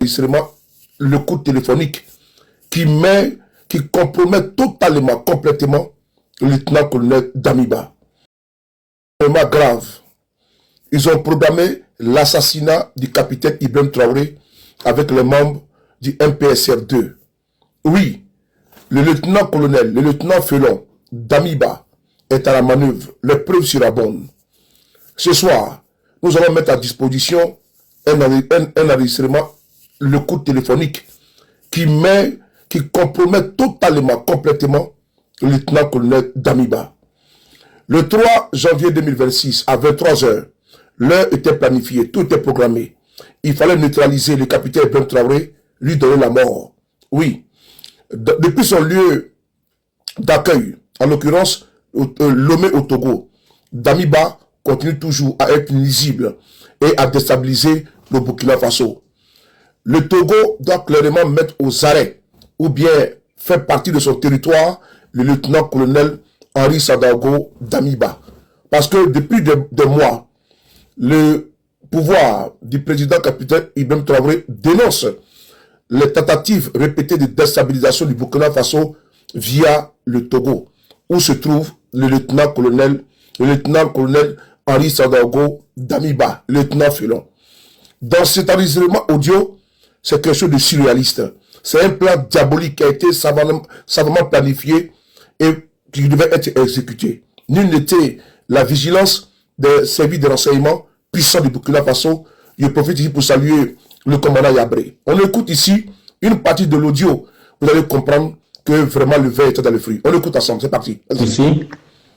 enregistrement, le coup téléphonique qui compromet totalement, complètement le lieutenant-colonel Damiba. Vraiment grave. Ils ont programmé l'assassinat du capitaine Ibrahim Traoré avec les membres du MPSR2. Oui, le lieutenant-colonel, le lieutenant-felon Damiba est à la manœuvre. Les preuves surabondent. Ce soir, nous allons mettre à disposition un enregistrement, le coup téléphonique qui compromet totalement, complètement le lieutenant-colonel Damiba. Le 3 janvier 2026, à 23 h, l'heure était planifiée, tout était programmé. Il fallait neutraliser le capitaine Ibrahim Traoré, lui donner la mort. Oui. Depuis son lieu d'accueil, en l'occurrence Lomé au Togo, Damiba continue toujours à être nuisible et à déstabiliser le Burkina Faso. Le Togo doit clairement mettre aux arrêts ou bien faire partie de son territoire le lieutenant-colonel Henri Sandaogo Damiba. Parce que depuis des mois, le pouvoir du président capitaine Ibrahim Traoré dénonce les tentatives répétées de déstabilisation du Burkina Faso via le Togo, où se trouve le lieutenant-colonel Henri Sandaogo Damiba, lieutenant-felon. Dans cet enregistrement audio, c'est quelque chose de surréaliste. C'est un plan diabolique qui a été savamment planifié et qui devait être exécuté. Nul n'était la vigilance des services de renseignement puissants du Burkina Faso. Je profite ici pour saluer le commandant Yabré. On écoute ici une partie de l'audio. Vous allez comprendre que vraiment le verre est dans le fruit. On écoute ensemble, c'est parti. Ici.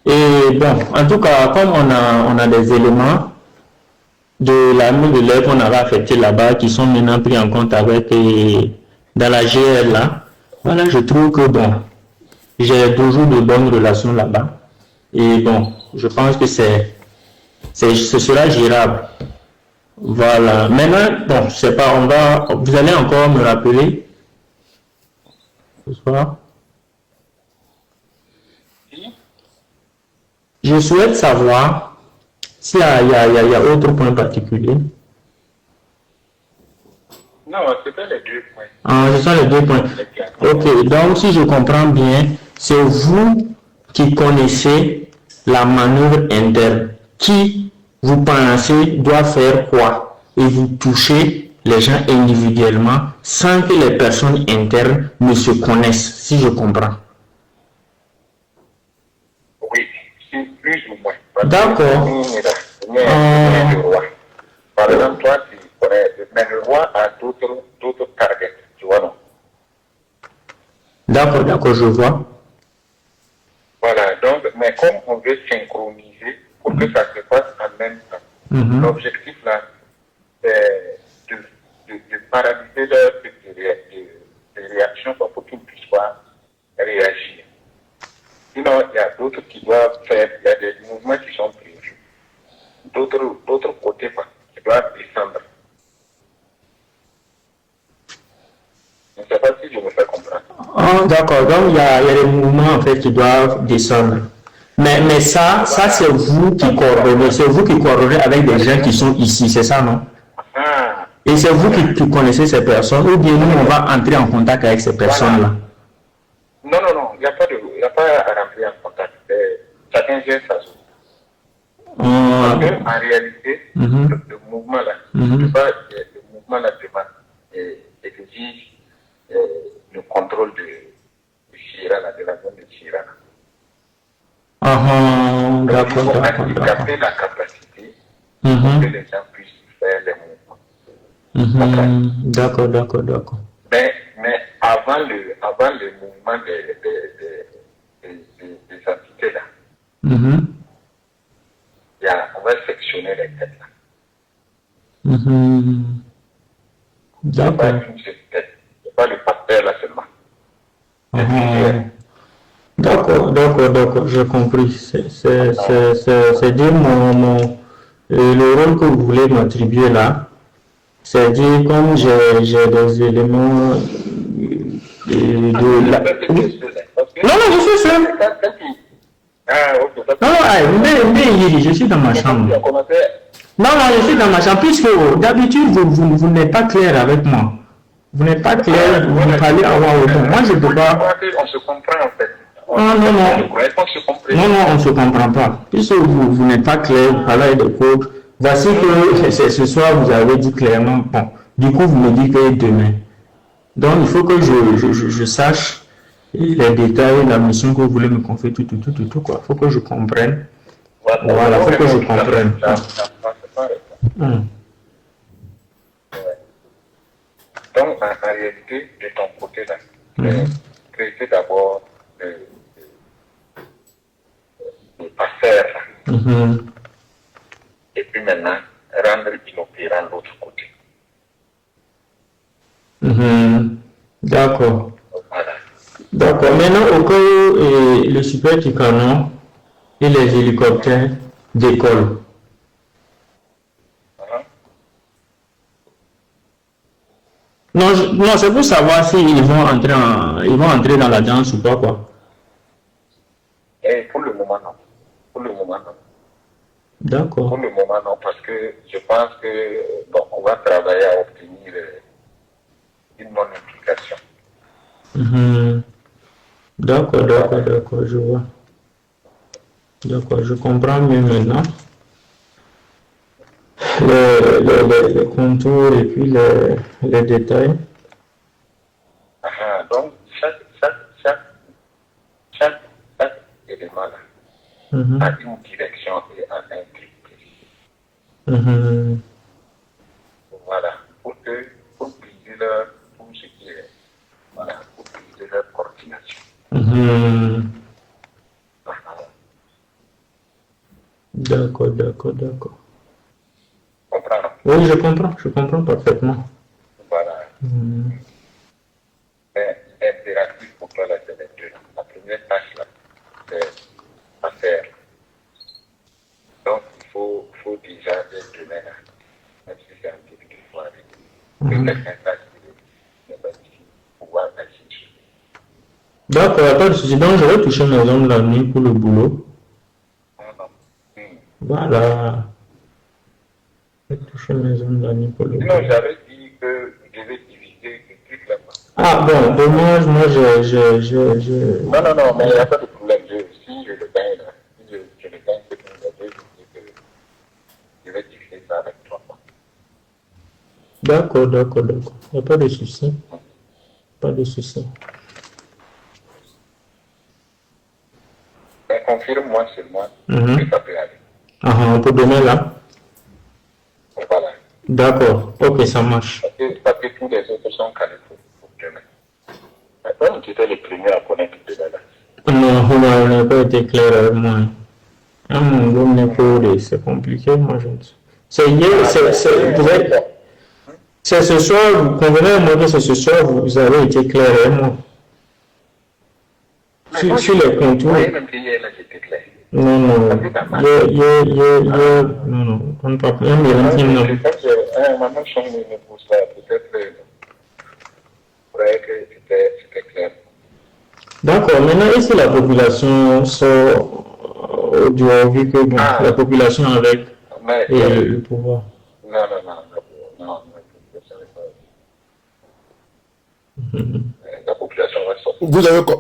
Et bon, en tout cas, comme on a des éléments de l'armée de l'air qu'on avait affecté là-bas qui sont maintenant pris en compte avec dans la GR là, voilà, je trouve que bon, j'ai toujours de bonnes relations là-bas. Et bon, je pense que ce sera gérable. Voilà. Maintenant, bon, je sais pas, vous allez encore me rappeler ce soir. Je souhaite savoir s'il y a autre point particulier. Non, c'était les 2 points. Ah, ce sont les 2 points. Ok, donc si je comprends bien, c'est vous qui connaissez la manœuvre interne. Qui, vous pensez, doit faire quoi? Et vous touchez les gens individuellement sans que les personnes internes ne se connaissent, si je comprends. Oui, c'est plus ou moins. D'accord. Par exemple, toi, tu connais, mais le roi a d'autres targets, tu vois, non? D'accord, je vois. Voilà, donc, mais comme on veut synchroniser pour que ça se passe en même temps, l'objectif là, c'est de paralyser leur de réaction pour qu'ils ne puissent pas réagir. Sinon, il y a d'autres qui doivent faire, il y a des mouvements qui sont prévus. D'autres côtés, qui doivent descendre. Je ne sais pas si je me fais comprendre. Oh, d'accord, donc il y a des mouvements en fait qui doivent descendre. Mais ça c'est vous qui coordonnez avec des gens qui sont ici, c'est ça, non? Ah. Et c'est vous qui connaissez ces personnes, ou bien nous on va entrer en contact avec ces personnes-là? Non, il n'y a pas à rentrer en contact. Chacun gère sa chose. Parce qu'en réalité, le mouvement là, le mouvement là exige le contrôle de Chirana, de la zone de Chirana. D'accord. Il faut handicapper la capacité pour que les gens puissent faire les mouvements. D'accord. Mais avant le mouvement des entités là, on va sectionner les têtes là. D'accord. Pas une seule tête, c'est pas le parterre là seulement. D'accord, j'ai compris. C'est dire le rôle que vous voulez m'attribuer là, c'est dire comme j'ai des éléments de la... Non, je suis seul. Non, je suis dans ma chambre. Non, je suis dans ma chambre, puisque d'habitude, vous n'êtes pas clair avec moi. Vous n'êtes pas clair, vous parlez à voix haute. Moi, je ne peux pas. On se comprend en fait. Non, on ne se comprend pas. Puisque vous n'êtes pas clair, vous parlez de codes. Voici que ce soir, vous avez dit clairement, bon, du coup, vous me dites que demain. Donc, il faut que je sache les détails, la mission que vous voulez me confier, tout, quoi. Il faut que je comprenne. Voilà, il faut que je comprenne. Donc, en réalité, de ton côté, là, créer d'abord le passer, et puis maintenant, rendre inopérant l'autre côté. D'accord. Voilà. D'accord. Maintenant, au cas où le Super Tucano et les hélicoptères décollent. Non, c'est pour savoir s'ils vont entrer dans la danse ou pas, quoi. Et pour le moment, non. Pour le moment, non. D'accord. Pour le moment, non, parce que je pense que, bon, on va travailler à obtenir une bonne implication. D'accord, je vois. D'accord, je comprends mieux maintenant. Les contours et puis les détails. Donc, chaque élément là, a une direction et a un but. Voilà, pour briser pour ce qui est, voilà, pour briser leur coordination. D'accord. Comprends? Oui, je comprends parfaitement. Voilà. C'est impératif pour toi la lecture. La première tâche là, c'est à faire. Donc, il faut déjà demain, même si c'est un début de soirée, que quelqu'un sache qu'il n'est pas ici pour pouvoir agir. D'accord, pas de souci. Donc, je vais toucher mes hommes la nuit pour le boulot. Voilà. Je vais toucher mes hommes la nuit pour le boulot. Sinon, j'avais dit que je vais diviser le truc là-bas. Ah bon, dommage, moi je... Non, mais il n'y a pas de problème. Si je le gagne là, si je le gagne, c'est que je vais diviser ça avec toi. D'accord. Il n'y a pas de souci. Mais confirme-moi seulement que ça peut aller. Pour demain là? Voilà. D'accord, ok, ça marche. Parce que tous les autres sont calés pour demain. Maintenant, tu étais le premier à connaître demain là. Non, on n'a pas été clair avec moi. C'est compliqué, moi je ne sais. C'est hier, c'est ce soir, vous convenez à moi que c'est ce soir, vous avez été clair avec moi. Sur les contours. Oui, même hier là, j'étais clair. Non, on ne peut pas. Maintenant, je me pousse là, peut-être que c'était clair. D'accord, maintenant, est-ce que la population sort du vu que la population avec le pouvoir? Non, la population va sortir.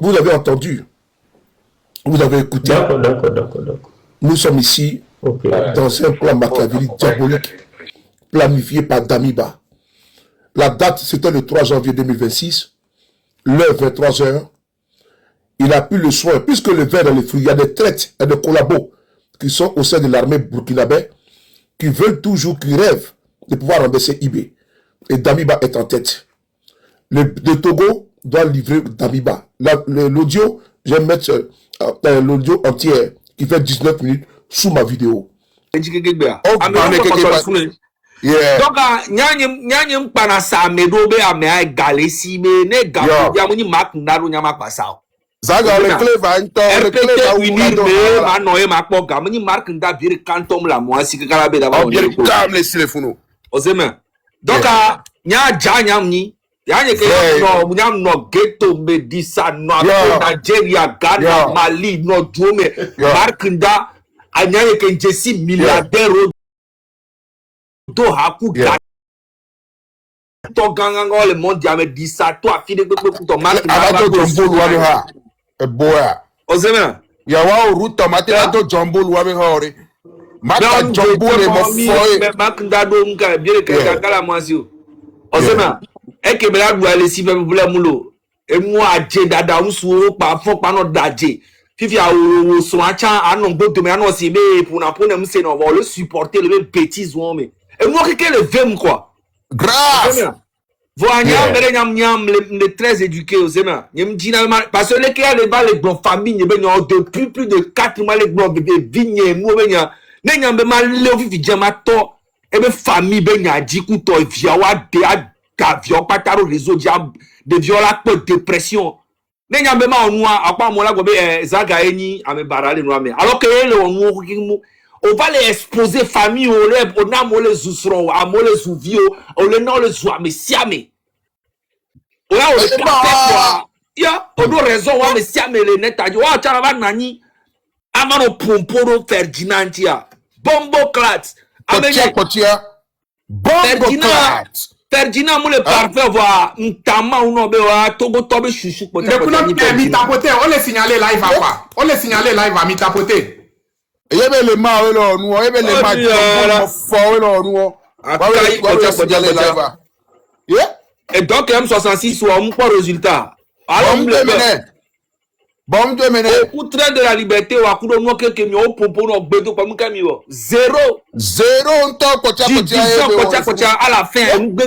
Vous avez entendu, vous avez écouté. D'accord. Nous sommes ici dans un plan machiavélique diabolique planifié par Damiba. La date, c'était le 3 janvier 2026, l'heure 23h. Il a pris le soin, puisque le verre dans les fruits, il y a des traites et des collabos qui sont au sein de l'armée burkinabé, qui veulent toujours, qui rêvent de pouvoir renverser IB. Et Damiba est en tête. Le Togo doit livrer Damiba. L'audio, je vais mettre l'audio entier qui fait 19 minutes sous ma vidéo. Donc, nyanyem pana sa medo be ame ay galesi me ne gafu ya muni mak ndaru nyama pasao. Zaga le cleva into le cleva unir me ma noye mak po ga muni mark nda bir kantom la moi si kala be da ba. Calme les téléphone. Ozeme. Donc nya ja nyam ni ya nye ke no nyam no ghetto me disa no Nigeria, Ghana, Mali no duome mark nda anya nye ke jesi milliardaire do haku to ganga le mondial me disa to afide pe to mark aba to jumbo luwa be ha e boya ozema ya wa ruto matela to jumbo luwa be ha ore maka jumbo le mo foye me mark ndado nka biere ke kala mwasi o ozema e ke bela du ale si pe bula mulo e mu aje dada unsu pa fon pa no daje fifi a wo so acha anon gbo me anon si be puna me se no va le supporter le bêtise wo me e mu ke le vem quoi grave voyons nyam les très éduqués aux aimants nyam dina parce que les qui a les bas les bons familles depuis plus de 4 mois les bons bébé vigne mo benya ne nyam be mal le fifi jama to e be famille be nya diku to via wa de a via pataro réseau dia de viola peu dépression ne nyam be ma onu apa mo la go be zaga eni ame barale no ame alors que le onu ko on va les exposer famille on a mo les zousro a mo les souvio on le non les soa mais siame on a on ya on a raison wa mais siame le netaji wa cha ba nani amano pomporo Ferdinand ya bombo clat kotia bombo clat Ferdinand mo le parfait voir ntama uno be wa togo tobe chouchou pote mi tapoter on les signaler live quoi on les signaler live à mi tapoter yebe le ma we lo nu yebe le ma mo fo we lo nu akai et donc M66 ou pas résultat alors bon de mene au train de la liberté ou akudo no ke mi o pompo no gbedo pa mu kami wo 0 nto kocha à la fin ngbe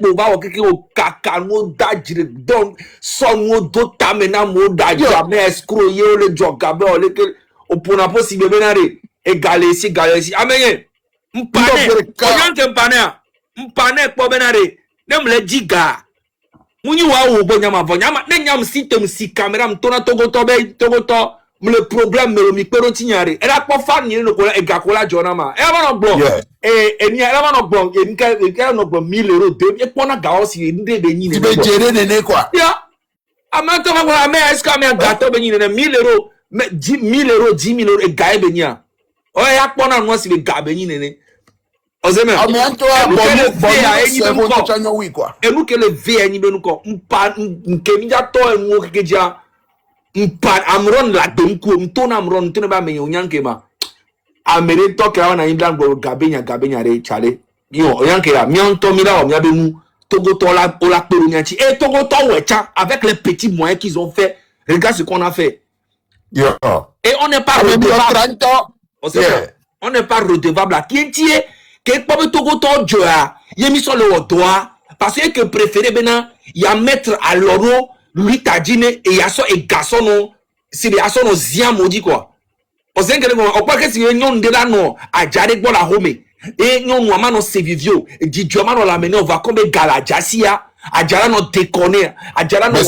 po ba wo keke o kaka no dajire don so no do tamena mo dajire me escrow ye o le joga be o le ke o pona possible benare égaler si amenye mpane po benare nem le diga munyi wa wo bo nyama ne nyam system si camera mtona togo le problème me mi pero tinyare e la po fa ni no ko ega ko la jona ma e ba no gbo ni e ba no gbo e nka no gbo 1000 euros de e pona ga o si nde be nyi ne be jere ne quoi ya amato ba ko me eska me gato be nyi ne 1000 euros 1000 euros 10 000 euros e ga e be nyi a o ya pona no si be ga be nyi ne ozeme amianto enu ke le ve anyi benu ko mpa nke mi ja to enu ke ja mpa amron la donku mtona amron mtona ba me onyanke ma amere to ke na indan go gabenya re chale yo onyanke ya mi onto mi la o mi abenu togo to la o la pero nyanchi et togo to wecha avec les petits moyens qu'ils ont fait regarde ce qu'on a fait et on n'est pas redevable on n'est pas redevable à qui tier que pas togo to joa yemi so le doa parce que préféré bena ya mettre à l'euro lui tadine et ya so e garçon non c'est ya so no zia modi quoi o senga le o pa que si nyon de la no ajare gbo la home et nyon no ma no sevivio e di joma no la mene on va comme galajasia ajara no déconner ajara no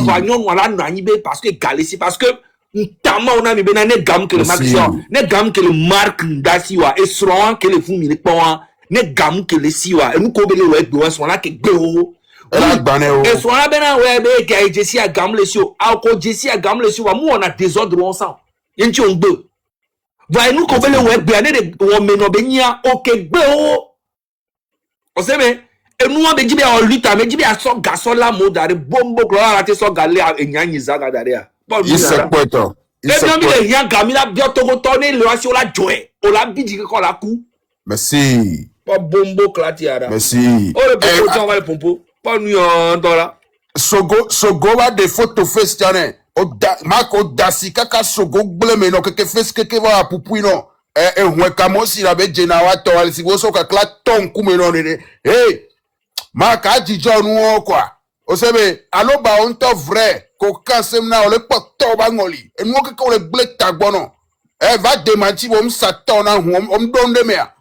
va nyon no la no be parce que galesi parce que ntama ona mi bena ne gam que le maximum ne gam que le marque ndasiwa et sroan que le fumi le pon ne gam que le siwa e mu ko be le we gbe so la ke gbe o e so la bena we be ke jesi a gam le sio a ko jesi a gam le sio mu on a désordre on sang yenti on gbe va e nu ko be le we gbe ane de wo me no be nya o ke gbe o se me e nu be jibe o luta me jibe a so gaso la mo dare bombo klo la te so gale enyanyi zaga dare a Isekweto. Bien mi le yan gamila bien togo toné le asi ola joe. Ola bidi ko la ku. Merci. Pas bombo klatiara. Merci. O le pompo tu va le pompo. Pas nu dola. Sogo va de photo face tane. Marco dasi kaka sogo bleme no keke face keke va pupu no. Hwe kamo si la be jena wa to ali si wo so ka kla ton ku me no ne. Hey. Maka jijo nu quoi. O sebe aloba on to vrai. Ko kasem na ole poto ba ngoli enu ke ko le bleta gbono va démentir om satan na om donde mea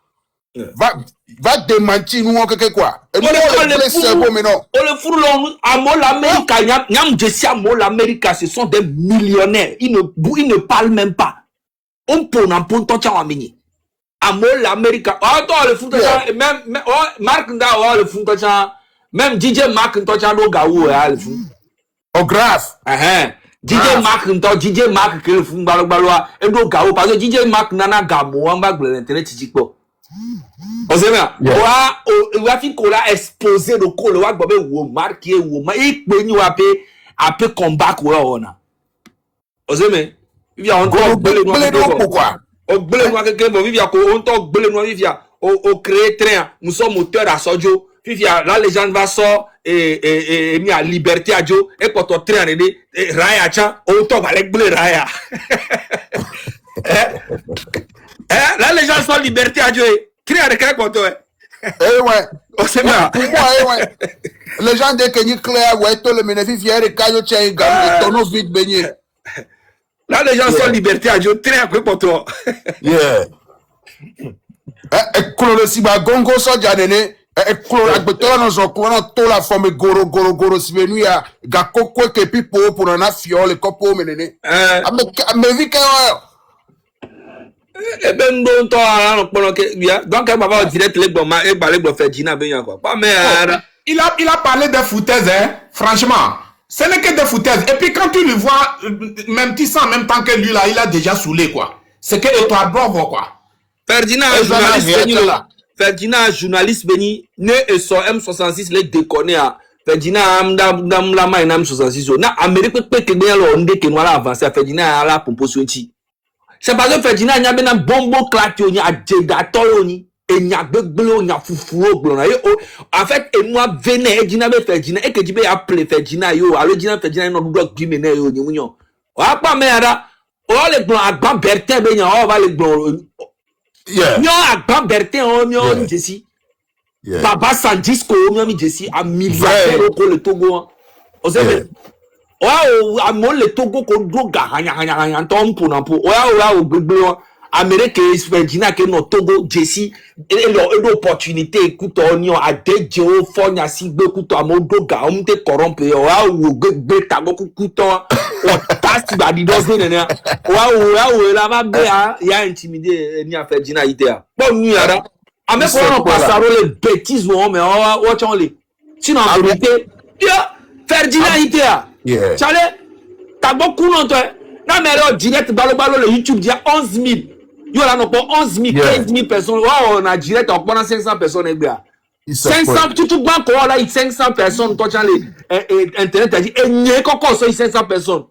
va démentir nu ke quoi enu le blesse bo me no o le furu lo amo l'Amérique nyam jesi amo l'Amérique ce sont des millionnaires ils ne parlent même pas on peut na ponto cha wamenyi amo l'Amérique to le furu même Mark nda o le furu cha même DJ Mark nto cha do gawo le furu oh grave DJ Mark nto DJ Mark ke le fun gbalo a e do gawo parce que DJ Mark nana gamo an ba gbe internet ti po Ozema, wa fi ko la exposer le ko le wa gbo be wo marquer wo ma ipe ni wa pe combat ko ona. Ozeme, vivia on to gbele no pourquoi? O gbele no keke mo vivia ko on to gbele no vivia o créer train, nous sommes moteur à sojo. Vivia la légende va sort et mi a liberté à jo et quand on train de raya cha on to va le gbele raya. La légende sort liberté à jo. Créer avec quel côté? Eh ouais. Oh c'est bien. Ouais. Les gens de Kenya clair ouais tout le bénéfice vient de caillou tient gamme tonneau vite baigné. Là les gens sont liberté à Dieu très après pour toi. Yeah. Clore si ba gongo so janene clore agbeto no zo clore to la forme goro si venu ya ga kokwe ke pipo pour na fiole kopo menene. Me vi ka Eh ben bon to ara no que donc elle va direct les bon ma e ba le gbo Ferdinand ben quoi. Pas mais il a parlé des foutaises hein, franchement. Ce n'est que des foutaises. Et puis quand tu le vois, même tu sens en même temps que lui là, il a déjà saoulé quoi. C'est que il doit boire quoi. Ferdinand journaliste Beni né et son M66 les déconner à Ferdinand am la mai na M66 na Amérique peut que bien lo ndé que noir avancer Ferdinand à la proposition ti. C'est parce que Ferdinand nya bena bombo claque ni a jegato ni et nya gbegble nya fufuro gblon na en fait et moi venez et dina be Ferdinand et que tu be appeler Ferdinand yo allo dina Ferdinand no do gbi me yo ni munyo wa pa me ara o le gblon agba Bertin be nya o va le gblon nyo agba Bertin o nyo jesi baba Sandisco o nyo mi jesi a milliardaire ko le Togo o se o amo le Togo ko do ga hanya ntom po na po o gbegble Amérique Ferdinand que no Togo jesi et l'opportunité écoute on a dédié au fond ya si be kuto amodo ga on te corrompre o gbegbe ta go kuto o tasti ba di dozen nene o la ma be ya intimider ni a Ferdinand idea bon ni ara ame ko on passaro les bêtises o mais o chon le sinon en vérité Ferdinand idea chale ta go kuno to na mere direct balo le YouTube dia 11,000 yo là non pas 11,000 15,000 personnes on a direct on prend 500 personnes et bien 500 tout banque là 500 personnes toi les internet a dit et n'y encore ça 500 personnes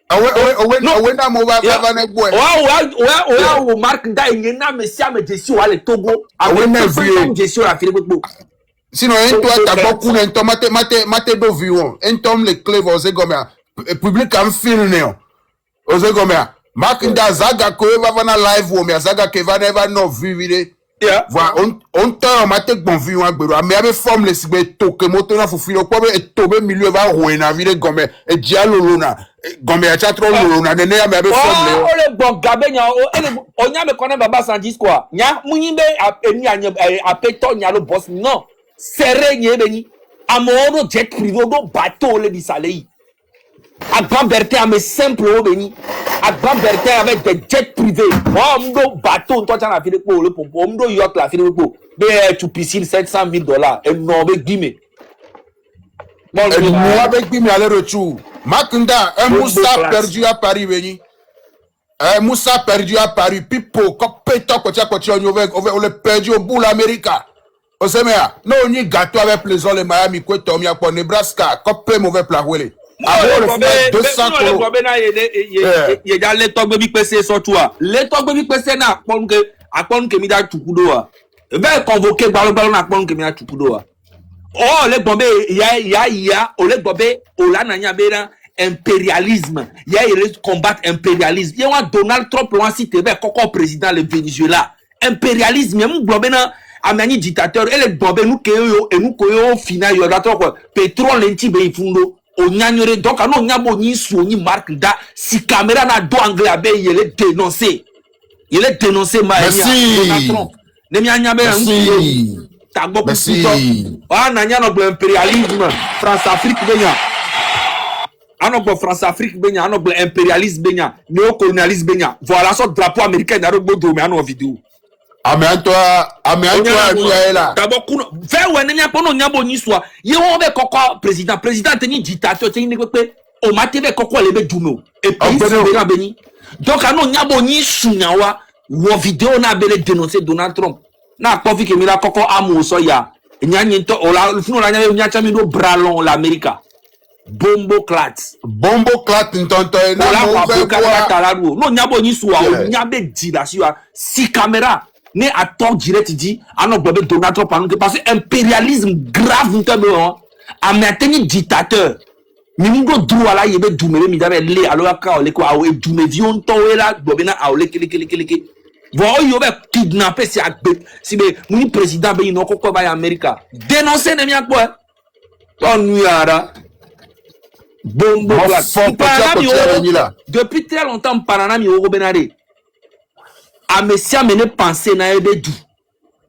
ouais na mo va na boy ouais marque da y na monsieur me desi wa le Togo avec na vieux desi la Philippe Bo sinon toi ta beaucoup en tomate mate do vion en tom le clé vous comme public am film néo vous comme Makinda zaga ko va na live wo me zaga ke va never no vivre voilà on temps mate bon vu wa gbero ame ave forme le sigbe to ke moto na fufilo ko be to be milieu va ho na vire gome e dialolo na gome ya chatro lolo na nene ame ave forme o le bon gabe nya o nya me connaît baba Sandis quoi nya munyimbe eni anya apeto nya lo boss non serré nye beni amoro jet privé do bateau le bisalei à Grand Bertin mais simple au béni à Grand Bertin avec des jets privés on do bateau toi tu as la fille pour le pompe on do yacht la fille pour mais tu piscine $700,000 énorme guillemets bon moi avec guillemets aller retour Makinda un Moussa perdu à Paris béni Moussa perdu à Paris pipo copéto côté on le perdu au bout l'Amérique on sait mais non on y gâteau avec plaisir les Miami quoi Tommy à Nebraska copé mauvais plat wele le 200 il y a les togbe bi pese so toi les togbe bi pese na akpon ke mi da tukudo a be convoquer balo na akpon ke mi da tukudo a oh le bombe ya o le bombe o la na nya be na impérialisme il y a combattre impérialisme il y a Donald Trump l'a cité be koko président le Venezuela impérialisme mu bombe na amani dictateur et le bombe nous ke yo e nous ko yo final yo da trop pétrole lenti be ifundo onyanyore donc ano nyabo ni su ni marque da si caméra na do anglais abe il est dénoncé ma Donald Trump ne mi anyabe na ta go puto na nya no impérialisme France Afrique benya ano France Afrique benya ano impérialisme benya néocolonialisme benya voilà son drapeau américain na ro gbodo me ano vidéo Amiantoa là. D'abord kuno faire ouais nya pono nyabo ni soa ye won be koko président teni dictateur teni pe o mate be koko le be duno et puis c'est bien béni donc ano nyabo ni sunyawa wo vidéo na bele dénoncer Donald Trump na kofi ke mila koko amu so ya nyanyi to ola funu la nya chami do bralon l'Amérique bombo clat ntonto na ola ko ka talaru no nyabo ni suwa o nyabe di la suwa si caméra ne attend direct dit ano gbobe Donald Trump parce que impérialisme grave ntobe a maintenu dictateur mingo droit la yebe dumele mi dabe le alors ka ole ko a e dume vion to la gbobe na a ole kele Vous yobe kidnapper si be muni président be ino ko ba America dénoncer ne mi akbo on nuara bombo depuis très longtemps paranami o benare a messia mené penser na ebe du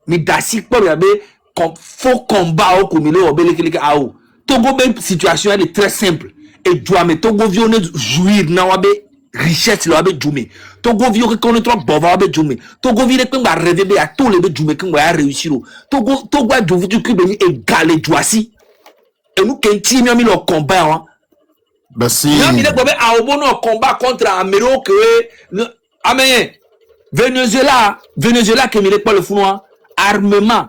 mi dasi ko ya be faux combat au komile obele keleke ao Togo be situation elle est très simple et doit me Togo vionne jouir na wabe richesse lo abe djoume Togo vi reconnaître bova abe djoume Togo vi rekwe ba rêver be à tous les be djoume que va réussir Togo a djouve du kubeni égalé djouasi et nous kenti mi le combat hein merci mi le bobe a obono combat contre Amérique amen Venezuela que mi le pas le founois armement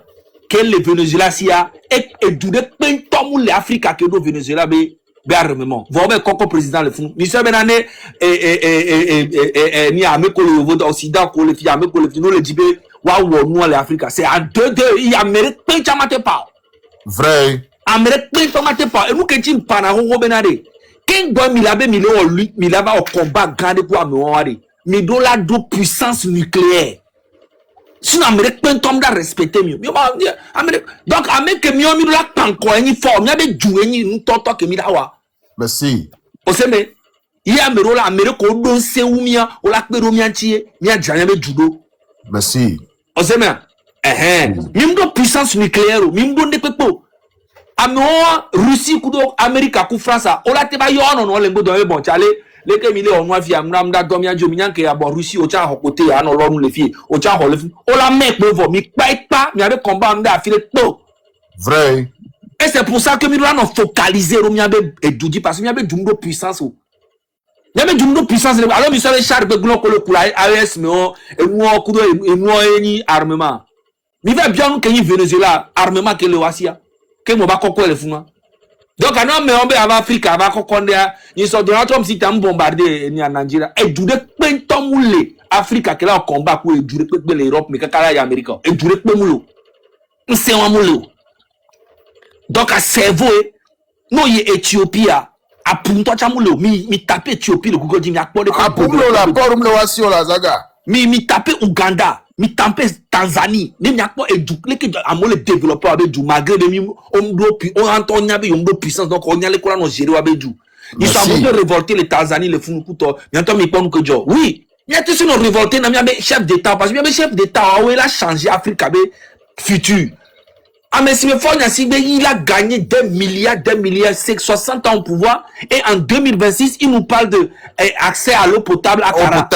que le Venezuela si a et doudé pen tomu le Afrique que do Venezuela be armement vous avez comme président le fou ni ça benane ni ameko le vote occident ko le fi ameko le no le dibe wa wo nous les Afrique c'est en deux il Amérique pen chamate pas vrai Amérique pen chamate pas et nous que tim pana ho benade ken go mi labe mi le lui mi laba au combat grande pour amewari mi do la do puissance nucléaire si l'Amérique pen tom da respecter mieux Amérique donc Amérique mi o mi la panko eni forme ya be ju eni nu toto ke mi da wa merci o se me ya mero la Amérique o do se umia o la pe ro mi antie mi ajanya be judo merci o se me mi ndo puissance nucléaire mi ndo de pepo amo Russie kudo Amérique ku France o la te ba yo no le ngodo e bon chale le ke mi le onwa fi amram da dom ya jo mi nyanke ya bo Russie o cha hokote ya no lorun le fi o cha ho le fi o la me pe vo mi pa mi ave combat nda afile to vrai et c'est pour ça que mi doit nous focaliser o mi ave edudi parce que mi ave dumdo puissance o mi ave dumdo puissance alors mi savait char de glo ko le kula AES me o enwo kudo enwo eni armement mi va bien que ni Venezuela armement que le wasia que mo ba kokko le fuma donc anon me ombe ava Afrique ava kokonde ni so Donald Trump si tam bombarder ni en Nigeria et dure pentom mule Afrique que là combat ko e dure pe l'Europe mais kala ya America e dure pe mulo nse wa mulo donc a cerveau no ye Ethiopia a punto cha mulo mi taper Ethiopie le Google dit mi akpode a mulo la por mulo wasi la zaga mi taper Uganda mi taper Tanzanie ni mi akpo edukle ke amole développeur abe du malgré de mi omdo pi on antonia be omdo puissance donc on yale ko la no gérer abe du ils sont obligés de révolter les Tanzanie les Funukuto bientôt mi pon que jo oui mi ati si no révolter na mi abe chef d'état parce que mi abe chef d'état o il a changé Afrique abe futur ah mais si me faut si il a gagné des milliards 60 ans au pouvoir et en 2026 il nous parle de accès à l'eau potable à Kara.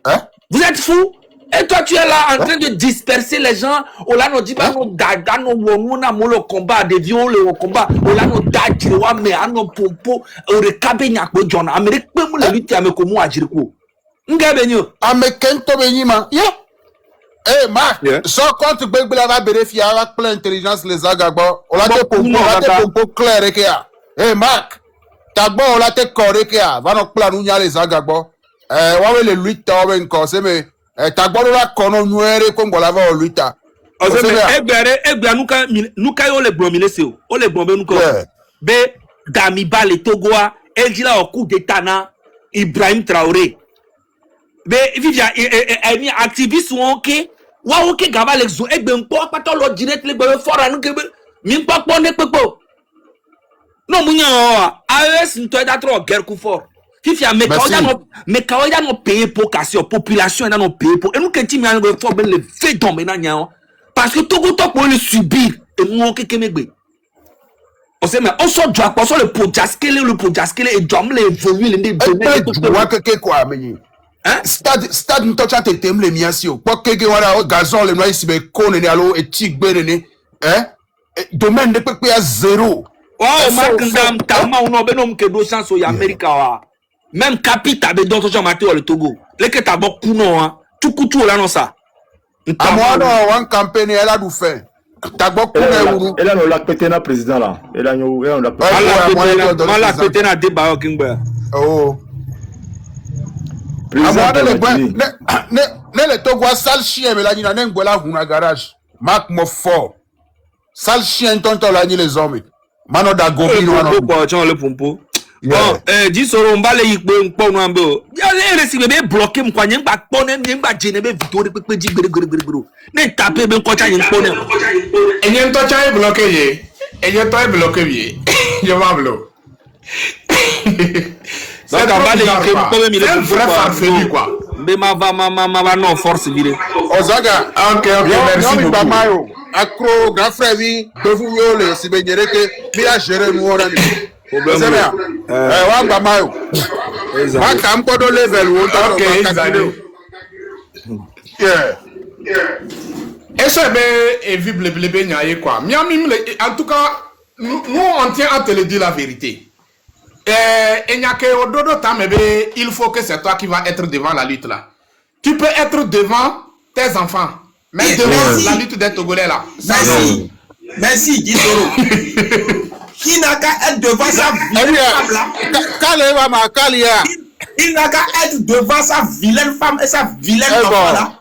Hein? Vous êtes fous? Et toi, tu es là en train de disperser les gens. On l'a dit, on a le combat, des viols, le combat. On l'a dit, mais on a popo, on recabe n'y a pas de gens. Amérique, peut me le lutter avec comment agir quoi? N'gabénio. Américain, to benima. Yeah. Eh, Marc, so quand Bébé va vérifier avec plein d'intelligence les agagbo, on l'a te popo clair et kia. Eh, Marc, tagbo, on l'a te coré kia. Va nous planouiller les agagbo. Wawe le 8 ans, on va se mais tagbo la kono nuere comme la va au 8 ans. Egbere nuka yo le blomile se o le blombe nuka be Damiba le Togoa ejila au coup d'état na Ibrahim Traoré be vivia eni activiste wonke wa wonke gaba le zo egbe npo pato lo direct le gbe fora nuke mi npo po ne pepo no munya AES nto da tro guerre ku fort fifia me ka oya no payer pour casser population na no payer pour et nous que ti mi an go fort ben le fait tomber na nya parce que Togo to pour le subir et nous que kemegbe on sait mais on sort droit pour le podjaskele et doit le évoluer le doit que quoi mais hein stade nto cha tetem le miasio pour que wala gazon le noy sibe kone ne alo et tigbe ne hein domaine de pepe à zéro oh makndam tama uno benom ke do chance au America wa même capita be don so maté le Togo le que ta beaucoup non tukutu la non ça. Moi non, one campagne elle a du fait. Tagbo kuna uru. Elle a no la pété na président là. Elle a no la pété na débat kingba. Oh. président ne le to gwa sale chien mais la ni na ngwela huna garage. Mark mo fort. Sale chien tonton la ni les hommes. Mano da gobi no no. Ko chon le pompo. Bon, dis soro mbale yikpe npo no ambe o. Ya le resi be bloquer mkwa nyemba kpone nyemba jene be vidéo de pepe ji gbere. Ne taper be nkocha nyempo ne. Enye ntocha e bloquer ye. Enye to e bloquer ye. Je va blo. Donc mbale yikpe mpo mi le vrai farfelu quoi. Mbe ma va non force vire. Ozaga, OK, merci beaucoup. Mayo. Accro grand frère vi, de vous le si benyere que mi a gérer nous on a problème bien. Wa ba mayo. Ba kam ko do level wo ta OK, yeah. Est-ce que vu blé nyaye quoi. En tout cas, nous on tient à te le dire la vérité. Il faut que c'est toi qui vas être devant la lutte là. Tu peux être devant tes enfants, mais devant la lutte des Togolais là. Merci, Gisoro. Qui n'a qu'à être devant sa vilaine femme là. Il n'a qu'à être devant sa vilaine femme et sa vilaine enfant là.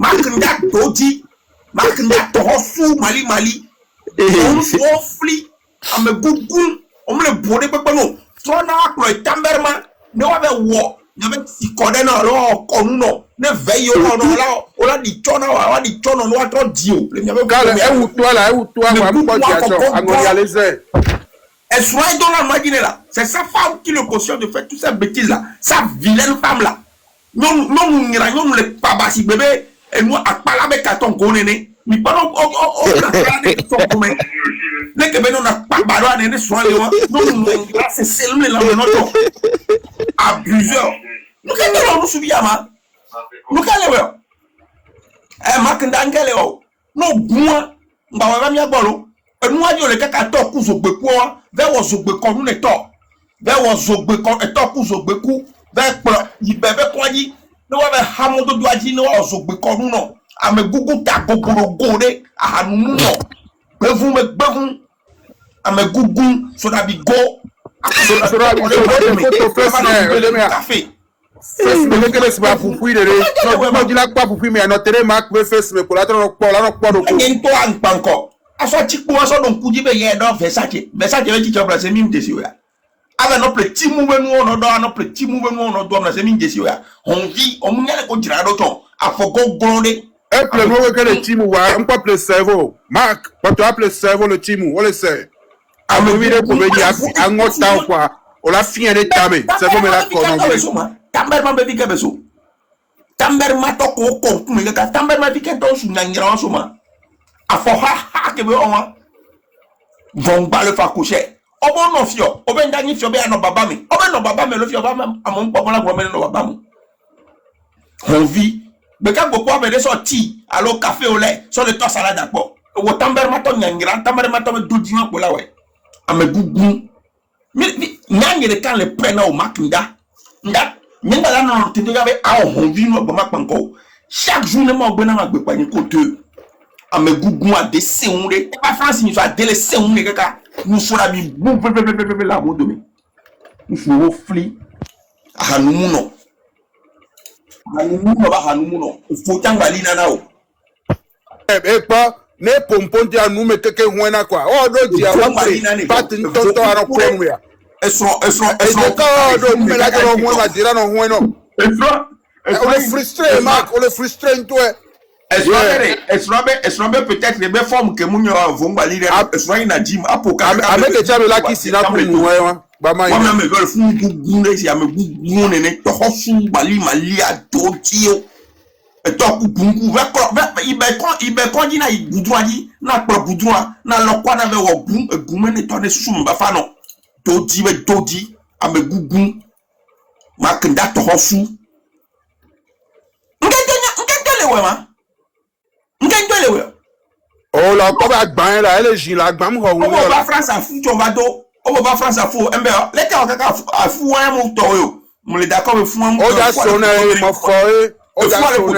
Makenda doji, makenda tohosu mali, ofli, ame gugun, omle bode pepano, trona aklo tamberma, ne wave wo, ne sikode na lo konuno, ne veyo no la, ola di chona wa di chono no atro dio. Kale e utwa wa mpo diaso, angorialiser. Elle soit dans la imaginer là, c'est sa femme qui le cautionne de faire toutes ces bêtises là, sa vilaine femme là. Non, nous les pabasi bébé. Et nous, à parler avec ton gonné, mais pas ne que ben on a pas baron et ne soit non, c'est seulement là notre abuseur. Nous qu'est-ce nous souviens nous qu'est-ce makandangele o no bua mbawa mi agboro enu ajo le kaka to ku zogbe ku o ve wo zogbe kon nu ne to ve wo zogbe kon e to ku zogbe ku ve pro ibebe kwaji no wa be hamodo duaji no wa zogbe kon nu no ame gugu ta gogoro gode ahanu no bevu ame gugu so da bi go so da bi photo face first me que les va pour de no di la pa pour me anotere mark me face me pour la no po do ko en to an panko aso chikpo aso don kuji be ye do Versace le ti chobra se mi mtesi o ya ave no pleti mu wenu ono do no pleti mu wenu ono do na se mi mtesi o ya onvi omunyale ko jira do ton afogo gonde e ple mo we que le team wa on pas ple cerveau mark pas to appeler cerveau le team on le sait a mo vire pour venir a ngota quoi on la fin de tamer c'est comme la connerie Tamberma be vike beso. Tamberma to ko kumega tamberma vike to su nyangira soma. Afo ha ke be onwa. Vongba le fa coucher. Obo no fio, obe ndani fio be no baba mi. Obe no baba mi lo fio baba amon popo la gome no baba mu. On vit. Be ka go po be de so tea, alo café au lait, so le to salade akpo. Wo tamberma to nyangira, tamberma to be dodima ko la we. Ame gugu. Mi nyangire kan le prena o makinda. Nda Nyenda la non te gabe a on vit no bama panko chaque jour ne mo gbena ma gbe pa ni ko deux ame gugun a de seunre pas France ni so a de le seunre kaka nous sera bi bou la mo domi nous so fli hanuno ba hanuno fo tangali na o e pa ne pompon dia nu me keke huena kwa o do dia wa pa tonto ara ko nu ya Eso do me la que no huena tira no hueno on est frustré Marc on est frustré toi Esrobe peut-être les formes que munyo vongba lire esrobe na gym apoka avec les chambres là qui sina pour nous ba ma moi me veut fun gugune si ame gugune ne to hosu bali mali adotio e to gugungu ibe kon na igudwaji na pro gudwa na lokwa na ve wo gun egume ne to ne susu mba fa no dodi ame gugun makenda to hosu ngengele we Oh là, comme à Gbain là, elle est gile, la Gbam on va France à fou, tu vas do. On va France à fou. Les gars, à fou un mot toyo. On est d'accord avec fou un mot. On a sonné, mon frère. On a sonné.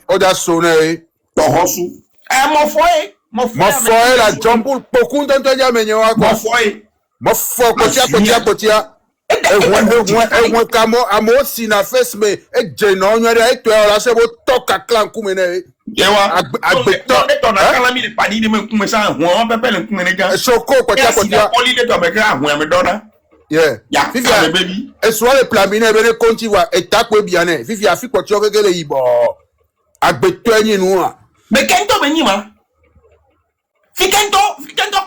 On a sonné. Mon frère. Mon frère, la jambou, beaucoup d'entendre mais n'y a mon frère. Mon frère, kotia. Et kamo amo si na face me e jeno nyare e to la se bo toka clan kumene yewa agbeto to na kala mi padi ni me kume sa won pepe le kumene ga soko kotia poli de to be ga won me dona yeah fifia baby e so le plamine be ne konti wa e takwe biane fifia fi kotio gele yibo agbeto enyi nu a me kento be nyi ma fikento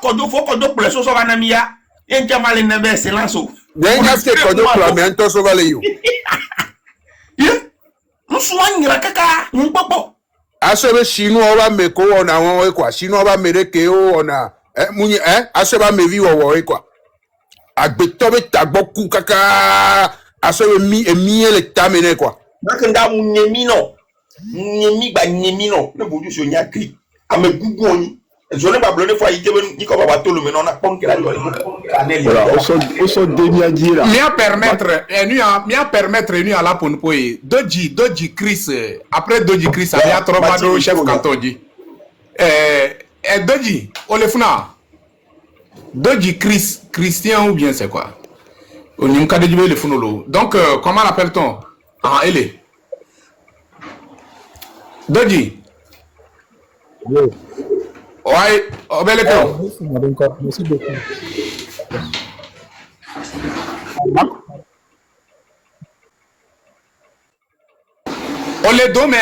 kodo fo kodo preso so na mi ya en jamale ne be silence. Then after kodo plamento so vale you. No suanyira kaka npopo. Aso be shinu oba meko ona won ekwa shinu oba mereke o ona munyi aso ba mevi wo ekwa. Agbeto be tagboku kaka aso be mi ele tamene kwa. Makanda munyemi no. Nyemi gba nyemi no. Ne boju so nyakri. Ame gugu oni. Je ne pas blonner fois il ni comme va tout le maintenant on a pas que la voilà on so denia dire mia permettre nu ala pour nous doji Chris après doji Chris il y a trop de chef canton dit doji olefuna doji Christian ou bien c'est quoi on n'y a de le funolo donc comment l'appelle-t-on elle est doji oui. Ouais, bel merci beaucoup. On les donne,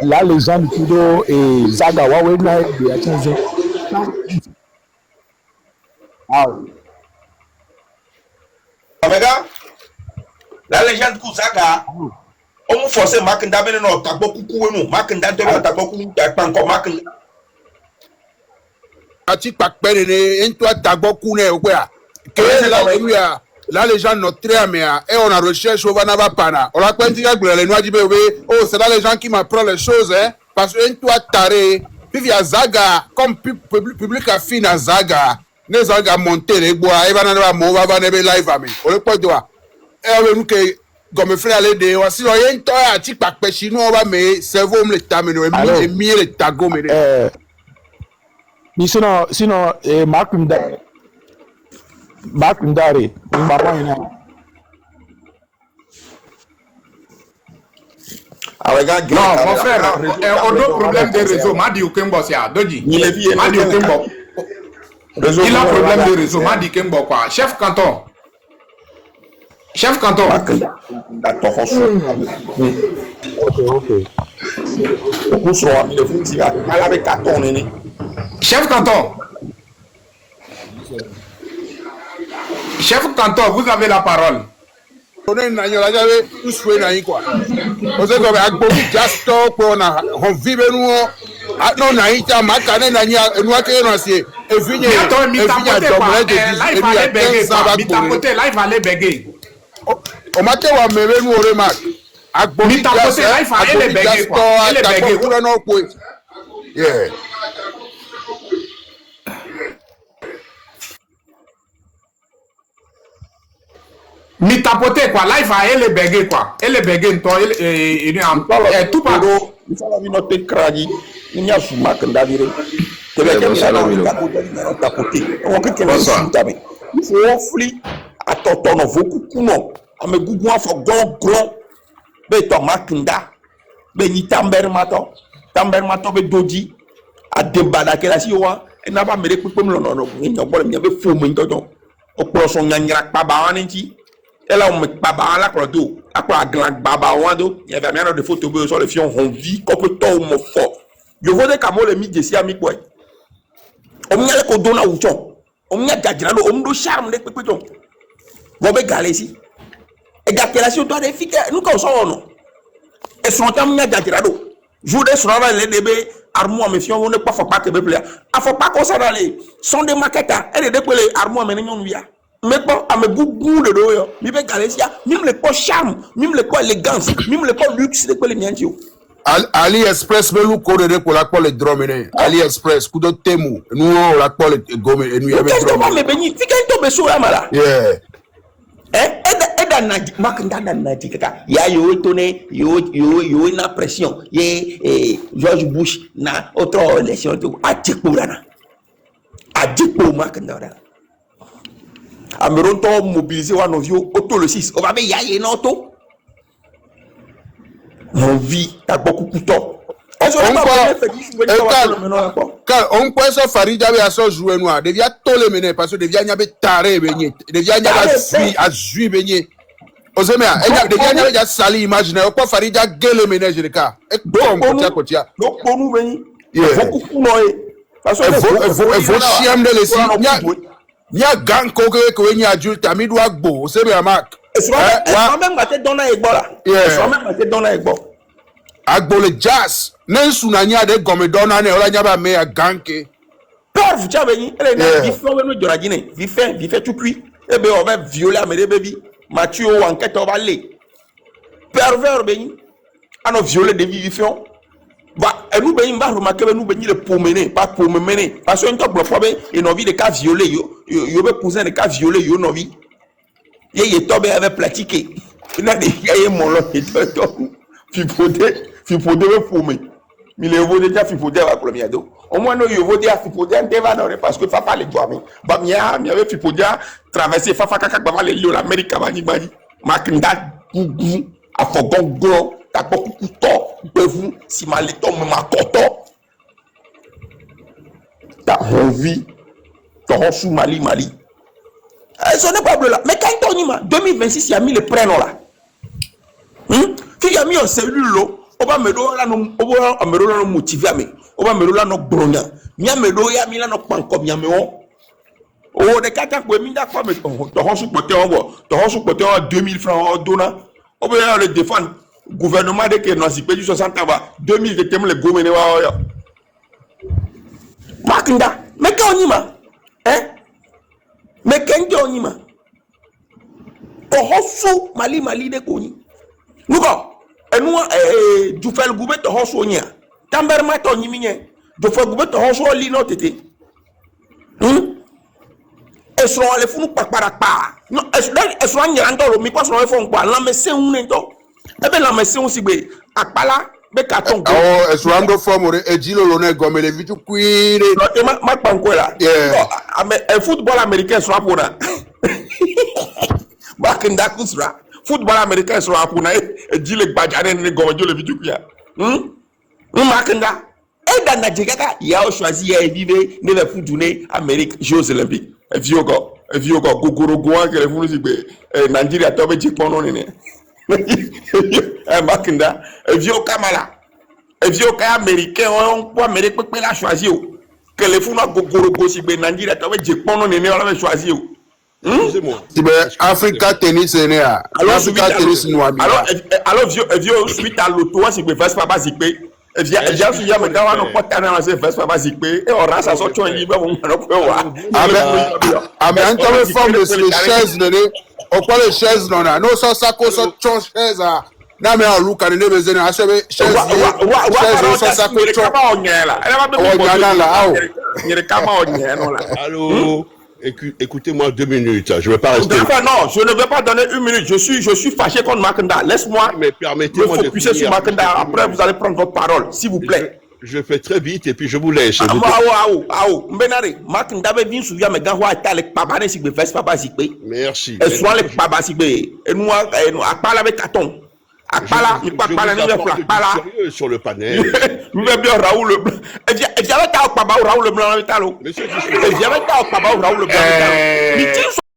là, les gens du Kudo et Zaga, Huawei, là, il y a 15 ans. Ah oui. Omega, la légende Zaga. On force Makenda ben no takbo kuku no Makenda to takbo kuku takpan ko Makenda ati pakpere ne ento takbo ku ne okwe a ke la les gens notre amia et on a recherche au vanaba pana on la penti ga gbere le no ajibe oh c'est là les gens qui m'apprennent les choses parce que ento taré puis via Zaga comme public a fin à Zaga ne Zaga monter les bois et bana ba mo ba ne be live ami on le peut doit et on nous que comme frère aller de aussi on y to a ti pakpe chino ba me cerveau me tamino e mi le tago me ni sinon Makundare papa ina non mon frère on a problème de réseau m'a dit aucun boss ya doji m'a dit aucun boss il a problème de réseau m'a dit aucun boss quoi chef canton chef canton. Chef canton. Chef canton, vous avez la parole. On est na yola jabe uswe na yikwa. Ose ko agbo just ko na on vive nous no na ita makane na nya enu ake no asie efinye domle de live aller béguer. O mate wa mebe nu ore mak. Agbo mi tapote live aller béguer quoi. Elle béguer ko no ko. Yeah. Mi tapote quoi, live à elle béguer quoi. Elle béguer toi elle tout pas do. Il faut la note kradi. Il y a sous mak ndavire. Que le comme ça on tapoter. On que le tabe. Il faut fli à totono beaucoup kuno. Ame gugu afo gron be to maknda. Be ni tamber mato be doji. A debada ke la si wa. E na ba mere pepe mlo no ni nyobo mi be fo mo ntojo. O pro so nyanyira pa ba wan nti. Elle a baba la crodo, après grand baba wando, il y avait bien de photos sur les filles on vit complètement mon fort. Je vois des camo les midi ici à mi quoi. On y a ko dona ucho. On y a gadjalo, on do charme de pepeton. Bon be galé ici. Et gakela toi des filles nous comme ça non. Et son temps y a gadjalo. Jour de soir les débé armoire mes filles on ne pas faut pas que be plaît. A faut pas qu'on ça dans les sont des maquettes, elle est de les armoire mais non via. mais pas à me goût de l'eau, mi be Galesia, même les pas charme, même les pas élégance, même les pas luxe, les pas les miens. AliExpress me lu code de pour la quoi les drominer. AliExpress coup de Temu. Nous la quoi les gomme et nous y avait drominer. Mais tu quand tu besoin là. Yeah. Eda na makanda na tikaka. Ya yo toné yo na pression. Ye George Bush na autre élection to atiko là. Atiko makanda là. Ameron to mobiliser wa novio auto le 6. On va be ya ye na auto. Mon vie, t'as beaucoup de temps. On peut se faire des à ce jouer noir. Devient tout le mener parce que devient n'y a pas taré beignet. Devient n'y a pas jouer beignet. Osez bien, devient n'y a pas sali imaginer. On peut faire des gueules ménage de cas. Et bon, côté. Donc pour nous beignet. Beaucoup pour nous. Parce que vous chien de laisser. N'y a gang que n'y a adulte ami doit beau. C'est bien Marc. Et soit même ma tête dans la ebola. Soit même ma tête dans la ebola. Agbo le jazz. Nen sunanya de gomme donna ne ola nyaba me a ganke. Peur tu as venu. Elle est vifant nous de la Guinée. Vifait tout cuit. Eh ben on va violer à mes bébés. Mathieu enquête on va aller. Pervers béni. À nos violer des vivants. Bah et nous béni va remarquer nous béni le pour mener pas pour me mener parce que un temps pour problème et nos vies de cas violés yo be cousin de cas violés yo nos vies. Il tombé avec pratiqué. Il a dit il y a mon lot et tout. Fipode me fume. Mi le vote déjà fipode va premier do. Au moins no yo vote à fipode en deva non parce que papa le doit mi. Ba mi avait fipode traverser fafa kaka ba le lio l'Amérique ba ni bani. Makinda gugu afogon gro ta beaucoup couteau bevu si maleton me makoto. Ta envie ton sous Mali. Ce n'est pas bleu là. Mais quand on y ma 2026 il y a mis les prénoms là. Qui a mis en cellule l'eau, on va me donner la motiver, on va me donner la bronia. Mia me donner ya mila no panko mia me on. Oh de kata ko mi da kwa me to hosu pote on 2000 francs dona. On va le défendre gouvernement de que non si pedi 60 ans 2000 de tem le gomene wa ya. Makinda, mais quand on y ma mais quand on y ma to hosu mali de koni. Nous et nous du fais le gouvernement de Hossonia. Tamberma ton yimien. Du fais le gouvernement de Hosso lino tété. Et sont les fous pas par. Non, et sont en yandolo, mais quoi sont les font quoi? La messe on est donc. Eh bien la messe on si bé. Akpala, be carton. Oh, et sont en forme et dit le l'honneur comme les vitu cuire. Ma panko là. Mais le football américain sera pour là. Bakinda kusra. Football américain sera pour na et dit les badjane ne gomadio le vitu kuya. Makinda. Et dans Nigeria, il a choisi à vivre ne va plus tourner Amérique Jeux Olympiques. Et vieux gars, Gogorogoa que les fous nous Nigeria tombé dit qu'on en est. Makinda. Et vieux Kamala. Et vieux cas américain, on peut Amérique peut la choisir. Que les fous nous Gogorogo si Nigeria tombé dit qu'on en est, on va choisir. Excusez-moi. Africa tennis est né. Africa tennis noir. Alors vieux suite à l'auto, si vous faites pas basique. Et bien si y a mais quand on porte dans ces faites pas basique et on rase à sortir un livre on peut voir. Ah mais en tant que forme de les chaises on prend les chaises non là. Non ça cause chaises là. Non mais on look à ne besoin acheter chaises. Chaises ça cause Allô. Écoutez-moi 2 minutes, je ne vais pas rester. Non, je ne vais pas donner 1 minute. Je suis fâché contre Makanda. Laisse-moi me focuser sur Makanda. Après, vous allez prendre votre parole, s'il vous plaît. Je fais très vite et puis je vous laisse. Mbenare, Makanda veut bien souvenir mes gars où est avec papa si vous faites papa si merci. Et soit les papa si et nous à parler avec carton. Akpala, il parle pas Akpala sur le panel. Nous veut bien Raoul le blanc. Et j'avais ta papa Raoul le blanc avec talo. Et j'avais ta papa Raoul le blanc. Mais tu